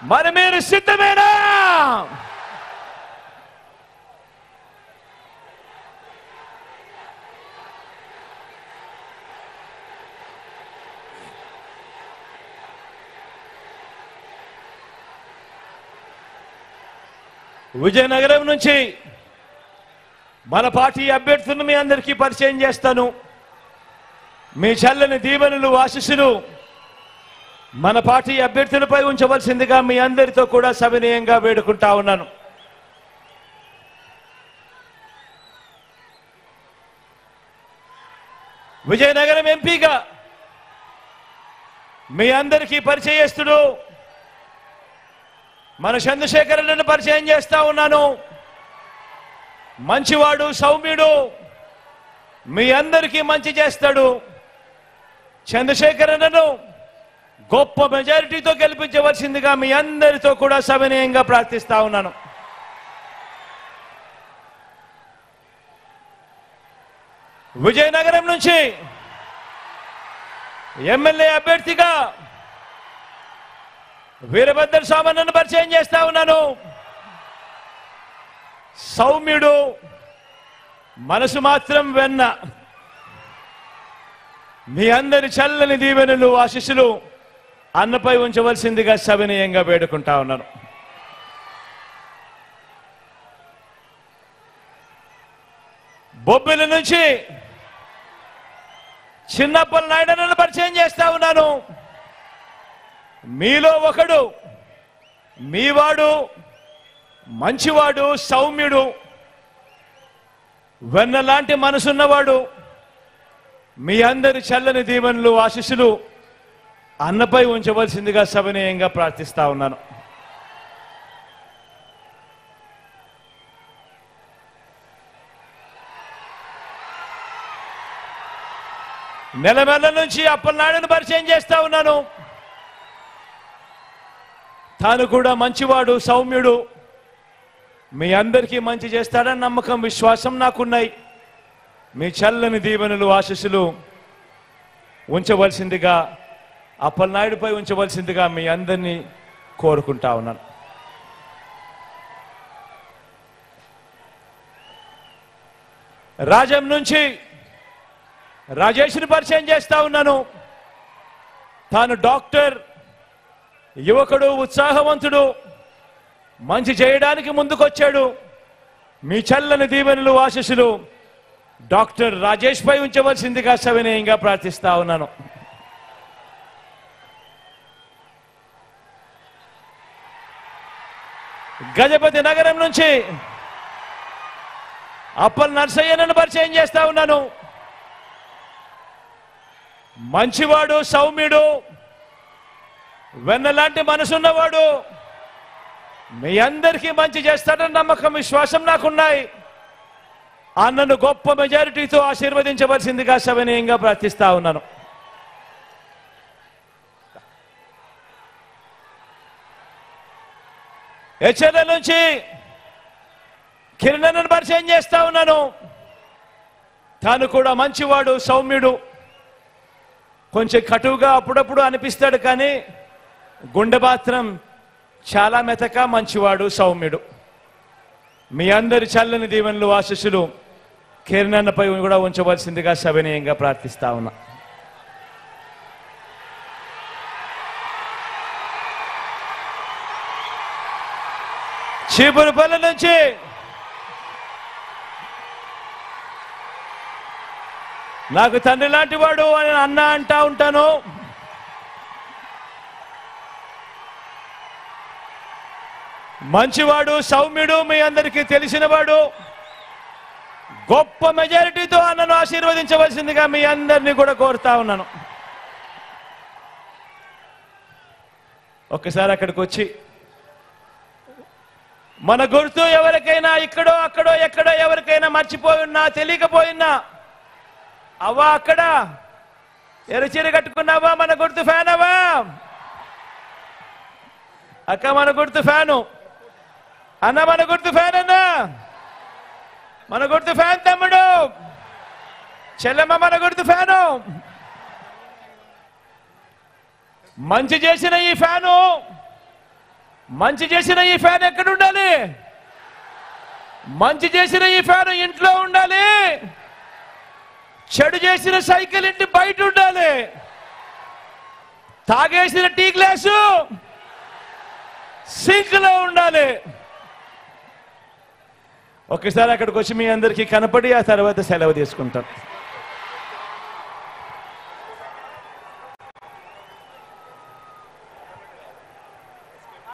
మరి మీరు సిద్ధమేనా? విజయనగరం నుంచి మన పార్టీ అభ్యర్థులను మీ అందరికీ పరిచయం చేస్తాను. మీ చల్లని దీవెనలు ఆశీస్సులు మన పార్టీ అభ్యర్థులపై ఉంచవలసిందిగా మీ అందరితో కూడా సవినయంగా వేడుకుంటా ఉన్నాను. విజయనగరం ఎంపీగా మీ అందరికీ పరిచయస్తుడు మన చంద్రశేఖరన్నను పరిచయం చేస్తా ఉన్నాను. మంచివాడు, సౌమ్యుడు, మీ అందరికీ మంచి చేస్తాడు. చంద్రశేఖరన్నను గొప్ప మెజారిటీతో గెలిపించవలసిందిగా మీ అందరితో కూడా సవినయంగా ప్రార్థిస్తా ఉన్నాను. విజయనగరం నుంచి ఎమ్మెల్యే అభ్యర్థిగా వీరభద్ర స్వామన్నను పరిచయం చేస్తా ఉన్నాను. సౌమ్యుడు, మనసు మాత్రం వెన్న. మీ అందరి చల్లని దీవెనలు ఆశీస్సులు అన్నపై ఉంచవలసిందిగా సవినయంగా వేడుకుంటా ఉన్నాను. బొబ్బిలి నుంచి చిన్నప్పల నాయుడును పరిచయం చేస్తా ఉన్నాను. మీలో ఒకడు, మీవాడు, మంచివాడు, సౌమ్యుడు, వెన్నలాంటి మనసున్నవాడు. మీ అందరి చల్లని దీవెనలు ఆశీస్సులు అన్నపై ఉంచవలసిందిగా సవినయంగా ప్రార్థిస్తా ఉన్నాను. నెలమెల్ల నుంచి అప్పలనాయుడును పరిచయం చేస్తా ఉన్నాను. తాను కూడా మంచివాడు, సౌమ్యుడు, మీ అందరికీ మంచి చేస్తాడని నమ్మకం, విశ్వాసం నాకున్నాయి. మీ చల్లని దీవెనలు ఆశీస్సులు ఉంచవలసిందిగా, అప్పలనాయుడుపై ఉంచవలసిందిగా మీ అందరినీ కోరుకుంటా ఉన్నాను. రాజం నుంచి రాజేష్ని పరిచయం చేస్తా ఉన్నాను. తాను డాక్టర్, యువకుడు, ఉత్సాహవంతుడు, మంచి చేయడానికి ముందుకొచ్చాడు. మీ చల్లని దీవెనలు ఆశీస్సులు డాక్టర్ రాజేష్ పై ఉంచవలసిందిగా సవినయంగా ప్రార్థిస్తా ఉన్నాను. గజపతి నగరం నుంచి అప్పల్ నర్సయ్యను పరిచయం చేస్తా ఉన్నాను. మంచివాడు, సౌమ్యుడు, వెన్నలాంటి మనసున్నవాడు, మీ అందరికీ మంచి చేస్తాడని నమ్మకం, విశ్వాసం నాకున్నాయి. అన్నను గొప్ప మెజారిటీతో ఆశీర్వదించవలసిందిగా సవినయంగా ప్రార్థిస్తా ఉన్నాను. హెచ్ఎల్ఏ నుంచి కిరణ్ను పరిచయం చేస్తా ఉన్నాను. తాను కూడా మంచివాడు, సౌమ్యుడు, కొంచెం కటువుగా అప్పుడప్పుడు అనిపిస్తాడు, కానీ గుండె మాత్రం చాలా మెతక, మంచివాడు, సౌమ్యుడు. మీ అందరి చల్లని దీవెనలు ఆశీస్సులు కిరణ్పై కూడా ఉంచవలసిందిగా సవినయంగా ప్రార్థిస్తా ఉన్నా. చీపురుపల్లి నుంచి నాకు తండ్రి లాంటి వాడు అని అన్న అంటా ఉంటాను. మంచివాడు, సౌమ్యుడు, మీ అందరికీ తెలిసినవాడు. గొప్ప మెజారిటీతో అన్నను ఆశీర్వదించవలసిందిగా మీ అందరినీ కూడా కోరుతా ఉన్నాను. ఒక్కసారి అక్కడికి వచ్చి మన గుర్తు ఎవరికైనా ఇక్కడో అక్కడో ఎక్కడో ఎవరికైనా మర్చిపోయినా, తెలియకపోయినా, అవ్వా అక్కడ ఎర్రచీర కట్టుకున్నావా, మన గుర్తు ఫ్యాన్ అవ్వా, అక్క మన గుర్తు ఫ్యాను, అన్న మన గుర్తు ఫ్యాన్, అన్న మన గుర్తు ఫ్యాన్, తమ్ముడు చెల్లెమ్మ మన గుర్తు ఫ్యాను. మంచి చేసిన ఈ ఫ్యాను మంచి చేసిన ఈ ఫ్యాన్ ఎక్కడ ఉండాలి? మంచి చేసిన ఈ ఫ్యాన్ ఇంట్లో ఉండాలి. చెడు చేసిన సైకిల్ ఇంటి బయట ఉండాలి. తాగేసిన టీ గ్లాసు సింక్ లో ఉండాలి. ఒక్కసారి అక్కడికి వచ్చి మీ అందరికీ కనపడి ఆ తర్వాత సెలవు తీసుకుంటాం.